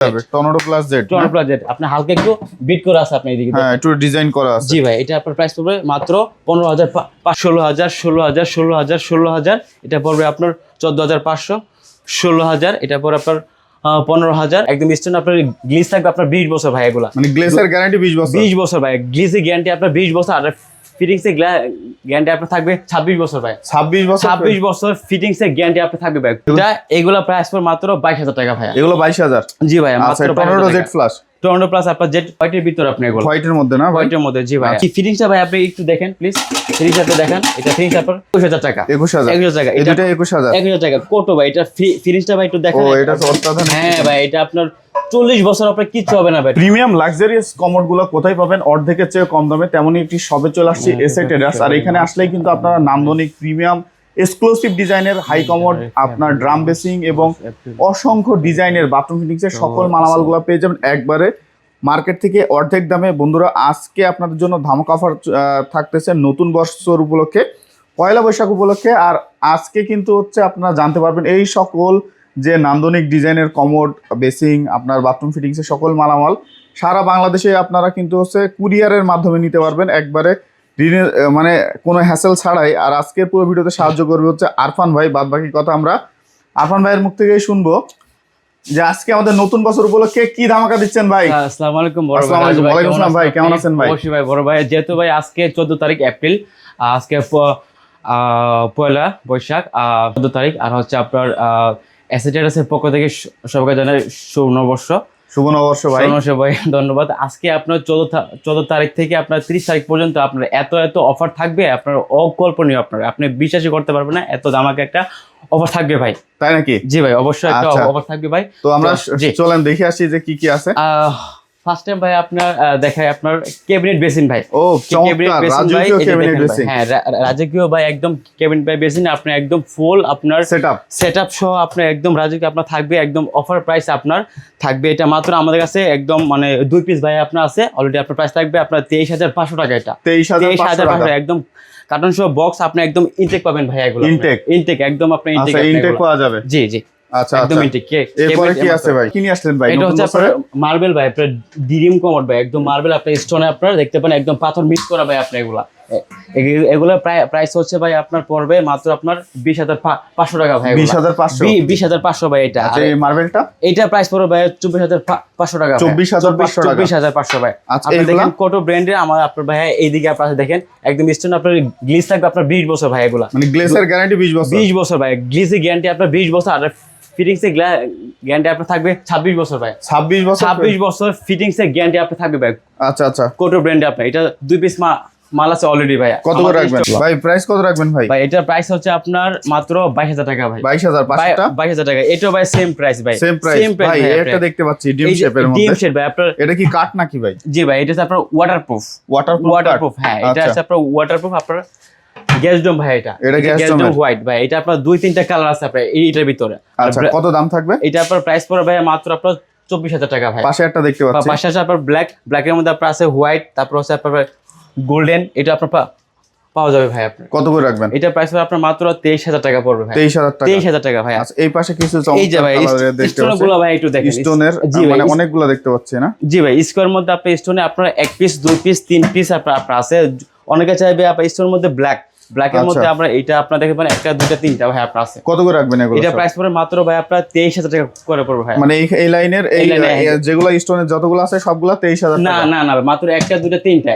Tornado plus Z. Tornado plus Z আপনি হালকা একটু বিট করা আছে আপনি এদিকে। হ্যাঁ, একটু ডিজাইন করা আছে। জি ভাই, এটা আপনার প্রাইস পড়বে মাত্র 15,500, 16,000, 16,000, 16,000। এটা পড়বে আপনার 14,500, 16,000। এটা পড়বে আপনার 15,000। একদম স্টোন আপনার গ্লিস থাকবে আপনার 20 বছর ভাই। এগুলা মানে গ্লেসের গ্যারান্টি 20 বছর। 20 বছর ভাই, গ্লিসের গ্যারান্টি আপনার 20 বছর। আর ফিটিংস এর গ্যারান্টি আপনার থাকবে 26 বছর ভাই। 26 বছর। 26 বছর ফিটিংস এর গ্যারান্টি আপনার থাকবে ভাই। এটা এগুলা প্রাইস পড়বে মাত্র 22,000 টাকা ভাই। এগুলো 22,000। জি ভাই, মাত্র tornado Z flash. Tornado plus আপনার জেড হোয়াইটের ভিতর আপনি এগুলো হোয়াইটের মধ্যে না? হোয়াইটের মধ্যে। জি ভাই, কি ফিটিংসটা ভাই আপনি একটু দেখেন প্লিজ। ফিটিংসটা দেখেন, এটা ফিটিংস আপনার 21,000 টাকা। 21,000 টাকা। এটা 21,000। 21,000 টাকা কোটো ভাই। এটা ফিটিংসটা ভাই একটু দেখেন। ও, এটা তো অসাধারণ। হ্যাঁ ভাই, এটা আপনার 40 বছর আপনার কিচ্ছু হবে না ভাই। প্রিমিয়াম লাক্সারিয়াস কমোড গুলো কোথায় পাবেন? অর্ধেকের চেয়ে কম দামে। তেমনই একটি শপে চলে আসছে এসএ ট্রেডার্স। আর এখানে আসলেই কিন্তু আপনারা নান্দনিক প্রিমিয়াম এক্সক্লুসিভ ডিজাইনের হাই কমোড, আপনার ড্রাম বেসিং এবং অসংখ্য ডিজাইনের বাথরুম ফিটিংসের সকল মালামালগুলো পেয়ে যাবেন একবারে মার্কেট থেকে অর্ধেক দামে। বন্ধুরা, আজকে আপনাদের জন্য ধামাকা অফার থাকতেছে নতুন বছর উপলক্ষে, পয়লা বৈশাখ উপলক্ষে। আর আজকে কিন্তু হচ্ছে আপনারা জানতে পারবেন এই সকল যে নান্দনিক ডিজাইনের কমোড, বেসিং, আপনার বাথরুম ফিটিংসের সকল মালামাল সারা বাংলাদেশে আপনারা কিন্তু হচ্ছে কুরিয়ারের মাধ্যমে নিতে পারবেন একবারে মানে কোনো হ্যাসেল ছাড়াই। আর আজকের পুরো ভিডিওতে সাহায্য করবে হচ্ছে আরফান ভাই। বাদ বাকি কথা আমরা আরফান ভাইয়ের মুখ থেকেই শুনবো যে আজকে আমাদের নতুন বছর উপলক্ষে কি ধামাকা দিচ্ছেন ভাই। আসসালামু আলাইকুম বড় ভাই। আসসালামু আলাইকুম। ওয়ালাইকুম আসসালাম ভাই, কেমন আছেন ভাই? অবশ্যই ভাই বড় ভাই, যেহেতু ভাই আজকে 14 তারিখ এপ্রিল, আজকে পয়লা বৈশাখ 14 তারিখ। আর হচ্ছে আপনার এসএটেরাসের পক্ষ থেকে সবাইকে জানাই শুভ নববর্ষ। শুভ নববর্ষ ভাই। ভাই ধন্যবাদ। আজকে আপনার 14 তারিখ থেকে আপনার 30 তারিখ পর্যন্ত আপনার এত অফার থাকবে, আপনার অকল্পনীয়। আপনি বিশ্বাসই করতে পারবেন না, এত দামাকে একটা অফার থাকবে ভাই। তাই নাকি? জি ভাই, অবশ্যই একটা অফার থাকবে ভাই। তো আমরা চলেন দেখে আসি যে কি কি আছে। ফার্স্ট টাইম ভাই আপনার দেখাই আপনার ক্যাবিনেট বেসিন ভাই। ও চমৎকার, রাজকীয় ক্যাবিনেট বেসিন। হ্যাঁ, রাজকীয় ভাই, একদম ক্যাবিনেট বাই বেসিন আপনার একদম ফুল আপনার সেটআপ সহ আপনার একদম রাজকীয় আপনার থাকবে। একদম অফার প্রাইস আপনার থাকবে। এটা মাত্র আমাদের কাছে একদম মানে 2 পিস ভাই আপনার আছে অলরেডি। আপনার প্রাইস থাকবে আপনার 23,500 টাকা। এটা 23,500 টাকা একদম কার্টন সহ বক্স। আপনি একদম ইনটেক পাবেন ভাই। এগুলো ইনটেক একদম আপনি ইনটেক পাওয়া যাবে। জি জি, আচ্ছা একদম ইনটেক। এরপরে কি আছে ভাই? কি নিয়ে আসলেন ভাই? এটা হচ্ছে আপনার মার্বেল ভাই, আপনার ডিরিম কমোড ভাই। একদম মার্বেল আপনার স্টোনে আপনারা দেখতে পান, একদম পাথর মিক্স করা ভাই। আপনি এগুলা প্রাইস হচ্ছে ভাই আপনার পড়বে মাত্র আপনার 20,500 টাকা ভাই। 20,500 ভাই। এটা এই মার্বেলটা, এটা প্রাইস পড়বে ভাই 24,500 টাকা। 24,500 ভাই। আপনি দেখেন কোটো ব্র্যান্ডের আমার আপনার ভাই এইদিকে আপনারা দেখেন একদম স্টোন আপনার গ্লিস থাকবে আপনার 20 বছর ভাই। এগুলা মানে গ্লেসের গ্যারান্টি 20 বছর। 20 বছর ভাই, গ্লিসের গ্যারান্টি আপনার 20 বছর। আর ফিটিংস এর গ্যারান্টি আপনার থাকবে 26 বছর ভাই। 26 বছর ফিটিংস এর গ্যারান্টি আপনার থাকবে ভাই। আচ্ছা কোটো ব্র্যান্ডে আপনার এটা 2 পিস মাল আছে অলরেডি ভাই। কত করে রাখবেন ভাই? প্রাইস কত রাখবেন ভাই? ভাই এটার প্রাইস হচ্ছে আপনার মাত্র 22,000 টাকা ভাই। 22,500 টাকা। এটাও ভাই সেম প্রাইস ভাই। সেম প্রাইস ভাই। এটা দেখতে পাচ্ছি ডিম শেপের মধ্যে। ডিম শেপ ভাই আপনার। এটা কি কাট নাকি ভাই? জি ভাই, এটা হচ্ছে আপনার ওয়াটারপ্রুফ। হ্যাঁ, এটা হচ্ছে আপনার ওয়াটারপ্রুফ। আপনার গ্যাস ডোম ভাই। এটা গ্যাস ডোম হোয়াইট ভাই। এটা আপনার 2-3টা কালার আছে আপনার এইটার ভিতরে। আচ্ছা, কত দাম থাকবে? এটা আপনার প্রাইস পড়বে ভাই মাত্র আপনার 24,000 টাকা ভাই। পাশে একটা দেখতে পাচ্ছি। পাশে আছে আপনার ব্ল্যাকের মধ্যে আপনার আছে হোয়াইট, তারপর হচ্ছে আপনার গোল্ডেন। এটা আপনার পাওয়া যাবে ভাই। আপনি কত করে রাখবেন? এটা প্রাইস হবে আপনার মাত্র 23,000 টাকা পড়বে ভাই। 23,000 টাকা ভাই। আচ্ছা, এই পাশে কিছু এই যে ভাই স্টোনগুলো ভাই একটু দেখেন। স্টোনের মানে অনেকগুলো দেখতে পাচ্ছি না? জি ভাই, স্কোয়ার মধ্যে আপনি স্টোনে আপনার 1 পিস 2 পিস 3 পিস আপনার আছে। অনেকে চাইবে আপনার স্টোনের মধ্যে ব্ল্যাকের মধ্যে আমরা এটা আপনার দেখতে পারেন 1টা 2টা 3টা ভাই আপনার আছে। কত করে রাখবেন এগুলো? এটা প্রাইস পড়বে মাত্র ভাই আপনার 23,000 টাকা করে পড়বে ভাই। মানে এই লাইনের যেগুলো স্টোনের যতগুলো আছে সবগুলো 23,000 টাকা? না মাত্র 1টা 2টা 3টা।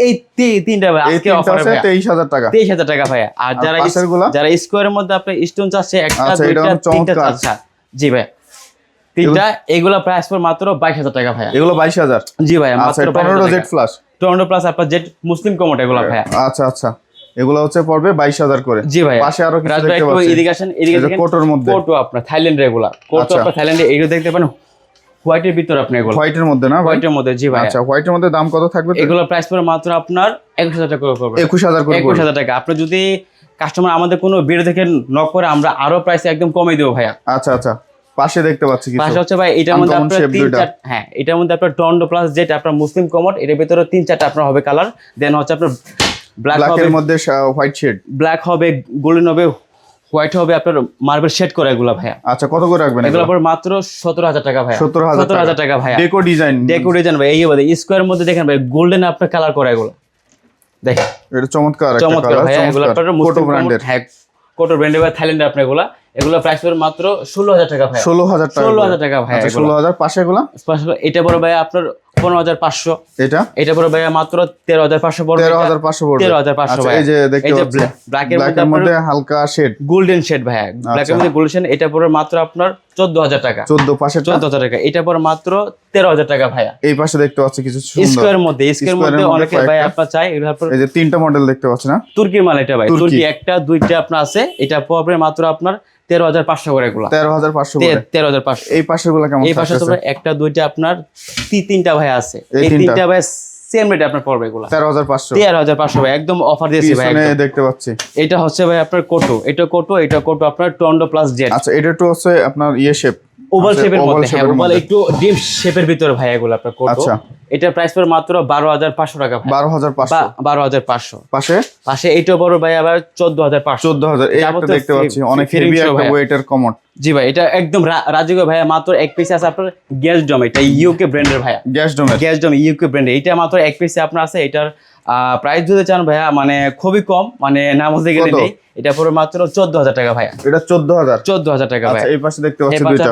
এই তিনটা ভাই আজকে অফারে ভাই 23,000 টাকা। 23,000 টাকা ভাই। আর যারা স্কোয়ারের মধ্যে আপনি স্টোন চাচ্ছে 1টা 2টা 3টা চাচ্ছে। জি ভাই, 3টা এগুলা প্রাইস পড়বে মাত্র 22,000 টাকা ভাই। এগুলো 22,000? জি ভাই, মাত্র tornado Z flash, tornado plus আপনার জেড মুসলিম কমোড এগুলা ভাই। আচ্ছা, এগুলো হচ্ছে পড়বে 22,000 করে। জি ভাই, পাশে আরো কিছু দেখতে পাচ্ছি। এদিকে দেখেন কোটোর মধ্যে। কোটো আপনার থাইল্যান্ড রেগুলার কোটো আপনার থাইল্যান্ডে এগুলো দেখতে পারেন হোয়াইটের ভিতর আপনি এগুলো। হোয়াইটের মধ্যে না? হোয়াইটের মধ্যে। জি ভাই। আচ্ছা, হোয়াইটের মধ্যে দাম কত থাকবে? এগুলো প্রাইস পড়বে মাত্র আপনার 21,000 টাকা করে পড়বে। 21,000 টাকা। আপনি যদি কাস্টমার আমাদের কোনো ভিডিও দেখে নক করে আমরা আরো প্রাইস একদম কমিয়ে দেব ভাইয়া। আচ্ছা, পাশে দেখতে পাচ্ছি কিছু। পাশে হচ্ছে ভাই এটার মধ্যে আপনার 3-4 হ্যাঁ, এটার মধ্যে আপনার টর্নেডো প্লাস জেড আপনার মুসলিম কমোড। এর ভিতরে 3-4টা আপনার হবে কালার। দেন হচ্ছে আপনার ব্ল্যাকের মধ্যে হোয়াইট শেড, ব্ল্যাক হবে, গোল্ডেন হবে, হোয়াইট হবে আপনার মার্বেল শেড করে এগুলো ভাইয়া। আচ্ছা, কত করে রাখবেন এগুলো পর মাত্র 17,000 টাকা ভাইয়া। 17,000 টাকা ভাইয়া। ডেকো ডিজাইন ভাই, এই বাদে স্কোয়ার মধ্যে দেখেন ভাই গোল্ডেন আপনার কালার করা এগুলো দেখেন, এটা চমৎকার একটা চমৎকার কালার, ভাইয়া। এগুলো আপনার কোটো ব্র্যান্ডের, হ্যাঁ কোটো ব্র্যান্ডের বা থাইল্যান্ডের আপনার এগুলো প্রাইস পড়বে মাত্র 16,000 টাকা ভাইয়া। 16,000 টাকা, 16,000 টাকা ভাইয়া। আচ্ছা 16,000 পাশে এগুলো, এটা পড়বে ভাইয়া আপনার 15,500। এটা পড়বে ভাইয়া মাত্র 13,500 পড়বে। 13,500 পড়বে। 13,500 আচ্ছা, ভাইয়া। এই যে দেখতে এই যে পাচ্ছেন ব্ল্যাকের মধ্যে হালকা শেড, গোল্ডেন শেড ভাইয়া, ব্ল্যাকের মধ্যে গোল্ডেন শেড। এটা পড়বে মাত্র আপনার 14,000 টাকা। 14 পাশে 14,000 টাকা। এটা পড়বে মাত্র 13,000 টাকা ভাইয়া। এই পাশে দেখতে পাচ্ছি কিছু সুন্দর স্কোয়ার মধ্যে অনেকে ভাই আপনার চাই এগুলো আপনার এই যে তিনটা মডেল দেখতে পাচ্ছেন না, তুর্কির মাল এটা ভাই। তুর্কি একটা দুইটা আপনার আছে। এটা পড়বে মাত্র আপনার 13,500 করে এগুলো। 13,500 করে। 13,500। এই পাশের গুলো কেমন? এই পাশে তো ভাই একটা দুইটা আপনার তিনটা ভাই আছে। এই তিনটা ভাই সেম রেট আপনার পড়বে এগুলো 13,500। 13,500 ভাই, একদম অফার দিয়েছি ভাই। পিছনে দেখতে পাচ্ছি এটা হচ্ছে ভাই আপনার কোটো, এটা কোটো আপনার টর্নেডো প্লাস জেড। আচ্ছা, এটা তো হচ্ছে আপনার শেপ, ওভাল শেপের মধ্যে, হ্যাঁ ওভাল একটু ডিপ শেপের ভিতরে ভাই এগুলো আপনার কোটো। আচ্ছা, এটা প্রাইস পড়বে মাত্র 12,500 টাকা ভাই। 12,500। 12,500 পাশে এইটা বড় ভাই আবার 14,500। 14,000। এই একটা দেখতে পাচ্ছি অনেক হেভি একটা ওয়েটের কমোড। জি ভাই, এটা একদম রাজুকে ভাইয়া মাত্র এক পিসে আছে আপনার গ্যাস ডম। এটা ইউকে ব্র্যান্ডের ভাইয়া, গ্যাস ডম ইউকে ব্র্যান্ডের। এটা মাত্র এক পিসে আপনার আছে। এটার প্রাইস যদি চান ভাইয়া মানে খুবই কম, মানে না বলতে গেলে নেই। এটা পুরো মাত্র 14,000 টাকা ভাইয়া। এটা 14,000। 14,000 টাকা ভাইয়া। এই পাশে দেখতে পাচ্ছি দুইটা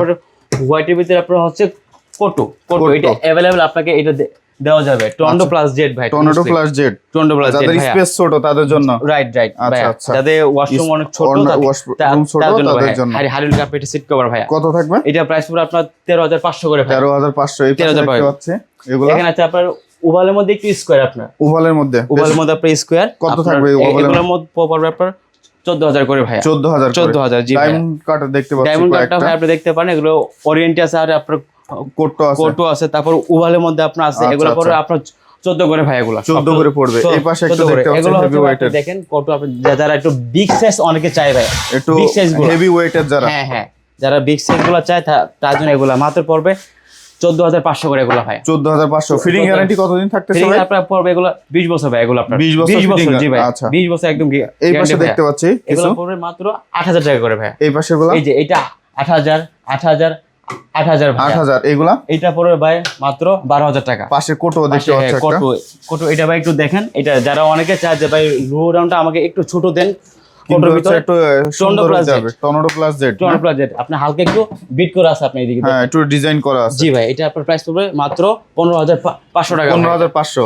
হোয়াইটের ভিতরে আপনার হচ্ছে কোটো। এটা अवेलेबल আপনাকে এটা দেওয়া যাবে। টর্নেডো প্লাস জেড ভাই। টর্নেডো প্লাস জেড যাদের স্পেস ছোট তাদের জন্য। রাইট ভাইয়া। যাদের ওয়াশরুম অনেক ছোট তাদের জন্য হাইড্রোলিক কার্পেট সিট কভার ভাইয়া। কত থাকবে? এটা প্রাইস পুরো আপনার 13,500 করে ভাই। 13,500। এই পাশে দেখতে পাচ্ছি এগুলো। এখানে আছে আপনার ওভালের মধ্যে একটু স্কয়ার, আপনার ওভালের মধ্যে আপনার স্কয়ার কত থাকবে? এগুলোর মধ্যে পড়বে আপনার 14,000 করে ভাইয়া। 14,000 জি। ডায়মন্ড কাটার দেখতে পাচ্ছি, ডায়মন্ড কাটটা ভাই আপনি দেখতে পারেন। এগুলো ওরিয়েন্টে আছে আর আপনার কোটো আছে। তারপর ওভালের মধ্যে আপনার আছে। এগুলো পরে আপনার 14 করে ভাই। এগুলো 14 করে পড়বে। এই পাশে একটা দেখতে পাচ্ছি হেভি ওয়েটের, দেখেন কোটো আপনি যারা একটু বিগ সাইজ অনেকে চায় ভাই, একটু হেভি ওয়েটের যারা, হ্যাঁ যারা বিগ সাইজ গুলো চায় তার জন্য এগুলো মাত্র পড়বে 14,500 করে এগুলো ভাই। 14,500। ফিটিং গ্যারান্টি কতদিন থাকতেছে ভাই? আপনার পড়বে এগুলো 20 বছর ভাই। এগুলো আপনার 20 বছর জি ভাই। আচ্ছা, 20 বছর একদম। এই পাশে দেখতে পাচ্ছি এগুলো পড়বে মাত্র 8,000 টাকা করে ভাই। এই পাশে গুলো, এই যে এটা 8,000 8,000। এগুলা এটা পড়বে ভাই মাত্র 12,000 টাকা। পাশে কোটো দেখতে পাচ্ছি একটা কোটো। এটা ভাই একটু দেখেন। এটা যারা অনেকে চায় যে ভাই লো রাউন্ডটা আমাকে একটু ছোট দেন, কোটোর ভিতরে একটু সুন্দর হয়ে যাবে। টর্নেডো প্লাস জেড আপনি হালকা একটু বিট করা আছে আপনি এদিকে, হ্যাঁ একটু ডিজাইন করা আছে। জি ভাই, এটা আপনার প্রাইস পড়বে মাত্র 15,500 টাকা। 15,500।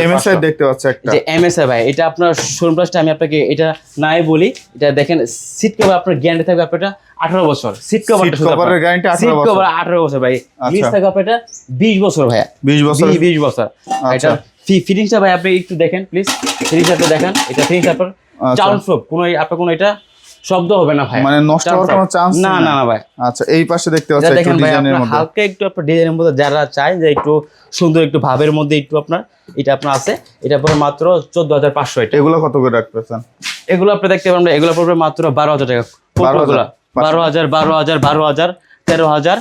এমএসআই দেখতে পাচ্ছি একটা, যে এমএসআই ভাই। এটা আপনার শোরুম প্রাইসটা আমি আপনাকে এটা নাই বলি। এটা দেখেন সিট কভার আপনার গ্যারান্টি থাকবে আপনার 18 বছর। সিট কভারের গ্যারান্টি 18 সিট বছর। কভার 18 বছর ভাই। লিজ থাকবে আপনার 20 বছর ভাইয়া। 20 বছর। 20 বছর। এটা ফিনিশটা ভাই আপনি একটু দেখেন প্লিজ। ফিনিশটা দেখেন। এটা ফিনিশ আপনার চাউন্ড প্রুফ, কোনো এটা শব্দ হবে না ভাই, মানে নষ্ট হওয়ার কোনো চান্স না ভাই। আচ্ছা, এই পাশে দেখতে পাচ্ছি একটু ডিজাইনের মধ্যে, হালকা একটু আপনার ডিজাইনের মধ্যে যারা চায় যে একটু সুন্দর একটু ভাবের মধ্যে একটু আপনার এটা আপনার আছে। এটা পড়বে মাত্র 14,500। এটা এগুলো কত করে রাখতেছেন? এগুলো আপনি দেখতে পারেন এগুলো পড়বে মাত্র 12,000 টাকা। 12,000 13,000।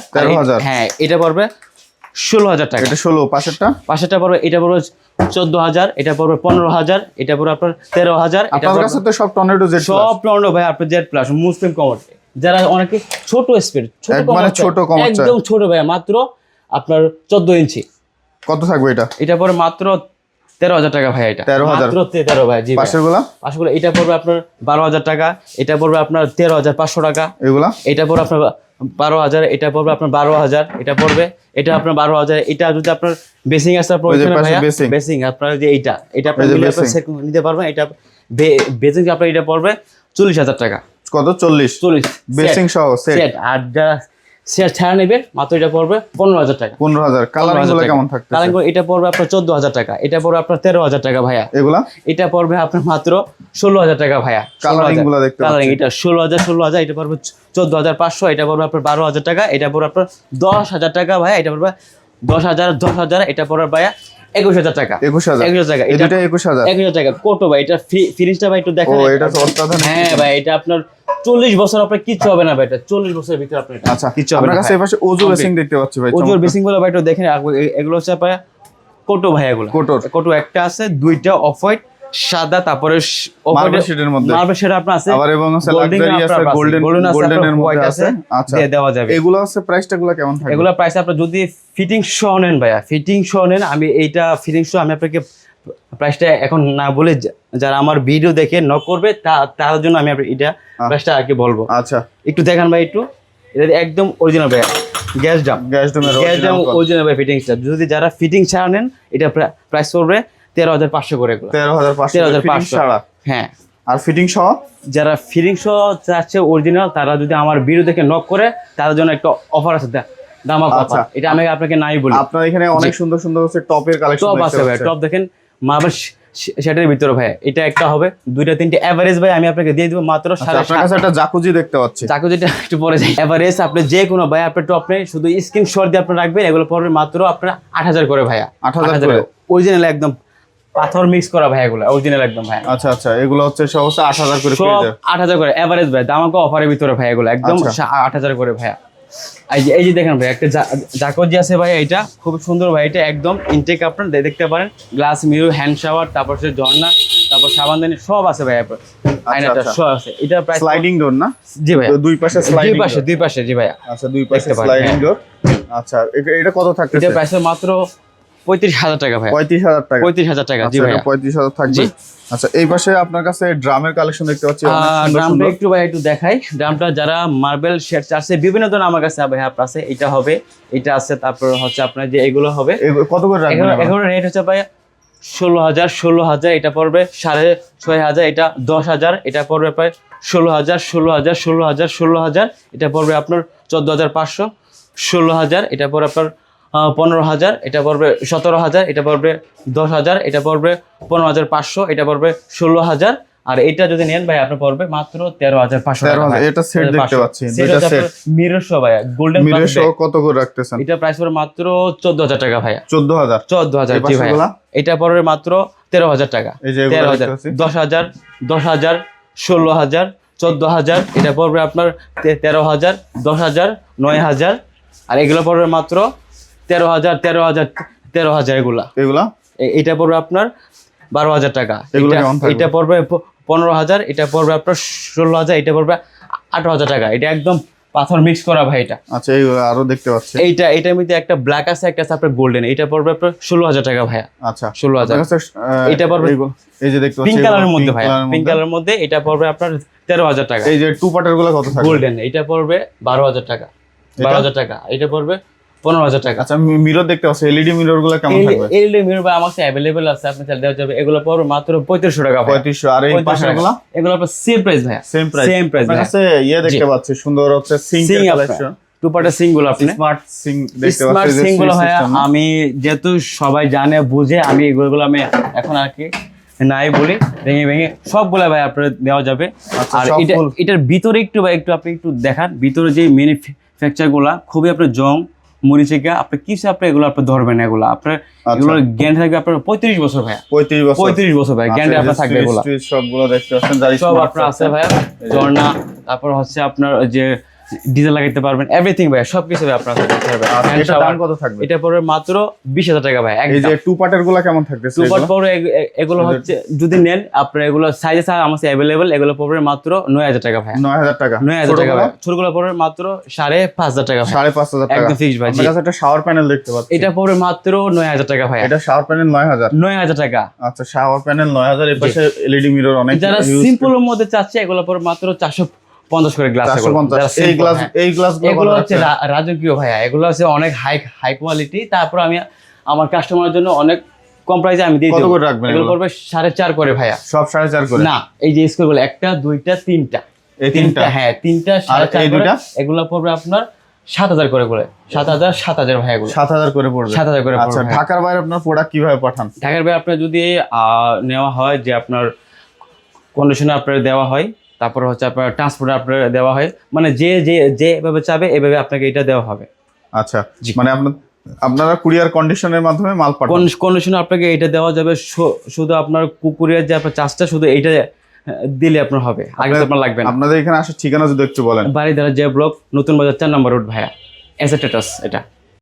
হ্যাঁ, এটা পড়বে 16,000 টাকা। এটা 16। পাশেরটা পড়বে, এটা পড়বে 14,000। এটা পড়বে 15,000। এটা পড়বে আপনার 13,000। আপনার কাছে তো সব টর্নেডো জেড, সব টর্নেডো ভাই আপনার জেড প্লাস মুসলিম কমোড। যারা অনেকে ছোট স্পিড, ছোট কমোড একদম ছোট ভাই, মাত্র আপনার 14 ইঞ্চি। কত থাকবে এটা? এটা পড়বে মাত্র 13,000 টাকা ভাই। এটা 13,000 মাত্র 13 ভাই। জি। পাশেরগুলো এটা পড়বে আপনার 12,000 টাকা। এটা পড়বে আপনার 13,500 টাকা। এগুলা এটা পড়বে আপনার 12,000। এটা পড়বে আপনার 12,000। এটা পড়বে এটা আপনার 12,000। এটা যদি আপনার বেসিং আছে আপনার বেসিং আপনার যে এটা আপনার সেট নিতে পারবেন। এটা বেসিং আপনার এটা পড়বে 40,000 টাকা। কত? 40 বেসিং সহ সেট। আর শেয়ার ছাড়া নেবেন মাত্র এটা পড়বে 15,000 টাকা। 15,000। কালারিং গুলো কেমন থাকতেছে? কালারিং এটা পড়বে আপনার 14,000 টাকা। এটা পড়বে আপনার 13,000 টাকা ভাইয়া। এগুলা এটা পড়বে আপনার মাত্র 16,000 টাকা ভাইয়া। কালারিং গুলো দেখতে পাচ্ছেন, কালারিং এটা 16,000। এটা পড়বে 14,500। এটা পড়বে আপনার 12,000 টাকা। এটা পড়বে আপনার 10,000 টাকা ভাইয়া। এটা পড়বে 10,000। এটা পড়বে ভাইয়া 21,000 টাকা। 21,000 টাকা। এটা 21,000 টাকা। কোটো ভাই। এটা ফিনিশটা ভাই একটু দেখেন। এটা তো অত্যাধুনিক। হ্যাঁ ভাই, এটা আপনার 40 বছর আপনার কিচ্ছু হবে না ভাই। এটা 40 বছরের ভিতরে আপনার আচ্ছা কিচ্ছু হবে না। আপনার কাছে এই পাশে ওজো বেসিং দেখতে পাচ্ছি ভাই। ওজোর বেসিং গুলো ভাই একটু দেখেন। এগুলো হচ্ছে ভাই কোটো ভাই। এগুলো কোটো একটা আছে, দুইটা অফ হোয়াইট সাদা, তারপরে মার্বেল শেডের মধ্যে মার্বেল শেড আপনার আছে, আবার এবং আছে লাক্সারি আছে, গোল্ডেনের মধ্যে আছে। আচ্ছা, দেওয়া যাবে। এগুলো আছে প্রাইসটা গুলো কেমন থাকবে? এগুলো প্রাইস আপনার যদি ফিটিং সহ নেন ভাইয়া, ফিটিং সহ নেন, আমি এইটা ফিটিং সহ আমি আপনাকে প্রাইসটা এখন না বলে যারা আমার ভিডিও দেখে নক করবে তার জন্য আমি এটা প্রাইসটা আর কি বলবো। আচ্ছা, একটু দেখান ভাই, একটু এটা একদম অরিজিনাল ভাইয়া, গ্যাস ডাম অরিজিনাল ভাই ফিটিংসটা। যদি যারা ফিটিং ছাড়া নেন এটা প্রাইস পড়বে 13,500 করে। 13,500 ছাড়া? হ্যাঁ। আর ফিটিং সহ যারা ফিটিং সহ চাচ্ছে অরিজিনাল, তারা যদি আমার ভিডিও দেখে নক করে তার জন্য একটা অফার আছে, দামাক অফার। এটা আমি আপনাকে নাই বলি। আপনার এখানে অনেক সুন্দর সুন্দর হচ্ছে টপের কালেকশন টপ আছে ভাই, টপ দেখেন মার্বেল শেডের ভিতরে ভাই, এটা একটা হবে 2টা 3টে এভারেজ ভাই আমি আপনাকে দিয়ে দিব মাত্র 7,500। আপনার কাছে একটা জাকুজি দেখতে পাচ্ছি, জাকুজিটা একটু পরে যাই। এভারেজ আপনি যে কোনো ভাই আপনার টপ নেই, শুধু স্ক্রিনশট দিয়ে আপনি রাখবেন, এগুলো পড়বে মাত্র আপনার 8,000 করে ভাইয়া। 8,000 করে অরিজিনাল একদম পাথর মিক্স করা ভাই, এগুলো অরিজিনাল একদম ভাই। আচ্ছা আচ্ছা, এগুলো হচ্ছে সব 8,000 করে পেয়ে যাবে। 8,000 করে এভারেজ ভাই, দামাকো অফারের ভিতরে ভাই, এগুলো একদম 8,000 করে ভাইয়া। এই যে দেখেন ভাই, একটা জাকুজি আছে ভাই, এটা খুব সুন্দর ভাই, এটা একদম ইনটেক আপনার দেখতে পারেন, গ্লাস মিরর, হ্যান্ড শাওয়ার, তারপর হচ্ছে ঝর্ণা, তারপর সাবানদানি সব আছে ভাই, আয়নাটা সব আছে। এটা প্রাইস স্লাইডিং ডোর না? জি ভাই, দুই পাশে স্লাইডিং, দুই পাশে জি ভাইয়া। আচ্ছা, দুই পাশে স্লাইডিং ডোর। আচ্ছা, এটা কত থাকছে? এটা প্রাইস মাত্র 35,000 টাকা ভাই। 35,000 টাকা? 35,000 টাকা জি ভাইয়া। 35,000 থাকবে। আচ্ছা, এই পাশে আপনার কাছে ড্রামের কালেকশন দেখতে পাচ্ছি, ড্রামটা একটু ভাই একটু দেখাই। ড্রামটা যারা মার্বেল শেড চাচ্ছে বিভিন্ন ধরনের আমার কাছে ভাই আছে, এটা হবে, এটা আছে, তারপর হচ্ছে আপনার যে এগুলো হবে। কত করে রাখবেন? এগুলো রেট হচ্ছে ভাই 16,000, এটা পড়বে 6,500, এটা 10,000, এটা পড়বে প্রায় 16,000, এটা পড়বে আপনার 14,500, 16,000, এটা পড়বে আপনার 15,000, এটা পড়বে 17,000, এটা পড়বে 10,000, এটা পড়বে 15,500, এটা পড়বে 16,000। আর এটা যদি নেন ভাই আপনার পড়বে মাত্র 13,500 টাকা। এটা সেট দেখতে পাচ্ছি, দুইটা সেট মিরর সহ ভাই, গোল্ডেন মিরর সহ কত করে রাখতেছেন? এটা প্রাইস পড়বে মাত্র 14,000 টাকা ভাই। 14,000 জি ভাই। এটা পড়বে মাত্র 13,000 টাকা। 13,000, 10,000, 10,000, 16,000, 14,000, এটা পড়বে আপনার 13,000, 10,000, 9,000, আর এগুলো পড়বে মাত্র 13,000 এগুলা। এটা পড়বে আপনার 12,000 টাকা। এটা পড়বে 15,000, এটা পড়বে আপনার 16,000, এটা পড়বে 18,000 টাকা। এটা একদম পাথর মিক্স করা ভাই এটা। আচ্ছা, এইগুলো আরো দেখতে পাচ্ছি। এটার মধ্যে একটা ব্ল্যাক আছে, একটা আছে আপনার গোল্ডেন। এটা পড়বে আপনার 16,000 টাকা ভাইয়া। আচ্ছা, 16,000। এটা পড়বে এই যে দেখতে পাচ্ছি পিঙ্ক কালারের মধ্যে ভাইয়া, পিঙ্ক কালারের মধ্যে এটা পড়বে আপনার 13,000 টাকা। এই যে টু পার্টের গুলো কত থাকবে? গোল্ডেন এটা পড়বে 12,000 টাকা। 12,000 টাকা। এটা পড়বে 15,000 টাকা। আচ্ছা, মিরর দেখতে পাচ্ছি, এলইডি মিরর গুলো কেমন থাকবে? এলইডি মিরর ভাই আমার কাছে अवेलेबल আছে, আপনি চাইলে দেওয়া যাবে। এগুলো পড়বে মাত্র 3500 টাকা। 3500। আর এই পাশেরগুলো? এগুলো আপনার সেম প্রাইস ভাইয়া, সেম প্রাইস। আপনার কাছে দেখতে পাচ্ছি সুন্দর হচ্ছে সিঙ্ক কালেকশন, টু পার্টের সিঙ্ক গুলো, আপনি স্মার্ট সিঙ্ক দেখতে পাচ্ছি। স্মার্ট সিঙ্ক গুলো ভাইয়া আমি যেহেতু সবাই জানে বুঝে, আমি এগুলো আমি এখন আর কি নাই বলি, ভেঙে সবগুলো ভাই আপনার দেওয়া যাবে। আর এটার ভিতরে একটু ভাই আপনি একটু দেখান, ভিতরে যে ম্যানুফ্যাকচার গুলা খুবই আপনার জং মরিচিকা, আপনি কিছু আপনি এগুলো আপনি ধরবেন, এগুলো আপনার এগুলো গ্যারান্টি থাকবে আপনার 35 বছর ভাইয়া। 35 বছর ভাই গ্যারান্টি আপনার থাকবে। এগুলো সবগুলো দেখতে পাচ্ছেন, সব আপনার আছে ভাইয়া। ঝর্ণা, তারপর হচ্ছে আপনার যে ডিজেল লাগাইতে পারবেন, এভরিথিং ভাই, সবকিছু ভাই আপনার কাছে থাকবে। এটা দাম কত থাকবে? এটা পড়বে মাত্র 20,000 টাকা ভাই। এই যে টু পার্টের গুলো কেমন থাকবে? টু পার্ট পড়বে এগুলো হচ্ছে যদি নেন আপনার, এগুলো সাইজে আছে আমার কাছে अवेलेबल, এগুলো পড়বে মাত্র 9,000 টাকা ভাই। 9,000 টাকা। 9,000 টাকা ভাই। ছোটগুলো পড়বে মাত্র 5,500 টাকা ভাই। 5,500 টাকা একদম ফিক্সড ভাই। আপনার কাছে একটা শাওয়ার প্যানেল দেখতে পাচ্ছি, এটা পড়বে মাত্র 9,000 টাকা ভাই। এটা শাওয়ার প্যানেল 9,000 টাকা। আচ্ছা, শাওয়ার প্যানেল 9,000। এর পাশে এলইডি মিরর অনেক। যারা সিম্পলের মধ্যে চাচ্ছে এগুলো পড়বে মাত্র 450 করে গ্লাস। এই গ্লাসগুলো হচ্ছে রাজকীয় ভাইয়া, এগুলো হচ্ছে অনেক হাই কোয়ালিটি। তারপর আমি আমার কাস্টমারের জন্য অনেক কম প্রাইসে আমি দিয়ে দেব। কত করে রাখবেন? এগুলো পড়বে 4.5 করে ভাইয়া। সব 4.5 করে না, এই যে স্কোরগুলো 1টা 2টা 3টা, এই 3টা, হ্যাঁ 3টা 4.5 করে। এগুলো পড়বে আপনার 7,000 করে 7,000 ভাই। এগুলো 7,000 করে পড়বে। 7,000 করে পড়বে। আচ্ছা, ঢাকার বাইরে আপনার প্রোডাক্ট কিভাবে পাঠান? ঢাকার বাইরে আপনার যদি নেওয়া হয়, যে আপনার কন্ডিশনে আপনার দেওয়া হয়, তারপর হচ্ছে আপনার ট্রান্সপোর্ট আপনার দেওয়া হয়, মানে যেভাবে চাবে এভাবে আপনাকে এটা দেওয়া হবে। আচ্ছা, মানে আপনারা কুরিয়ার কন্ডিশনের মাধ্যমে মাল পাঠান? কন্ডিশনে আপনাকে এটা দেওয়া যাবে, শুধু আপনার কুরিয়ার যে আপনার চার্জটা শুধু এইটা দিলে আপনার হবে, আগে আপনার লাগবে না। আপনাদের এখানে আসার ঠিকানা যদি একটু বলেন। বাড়িধারা যে ব্লক, নতুন বাজার 4 নম্বর রোড ভাইয়া, এসএ টেটাস এটা।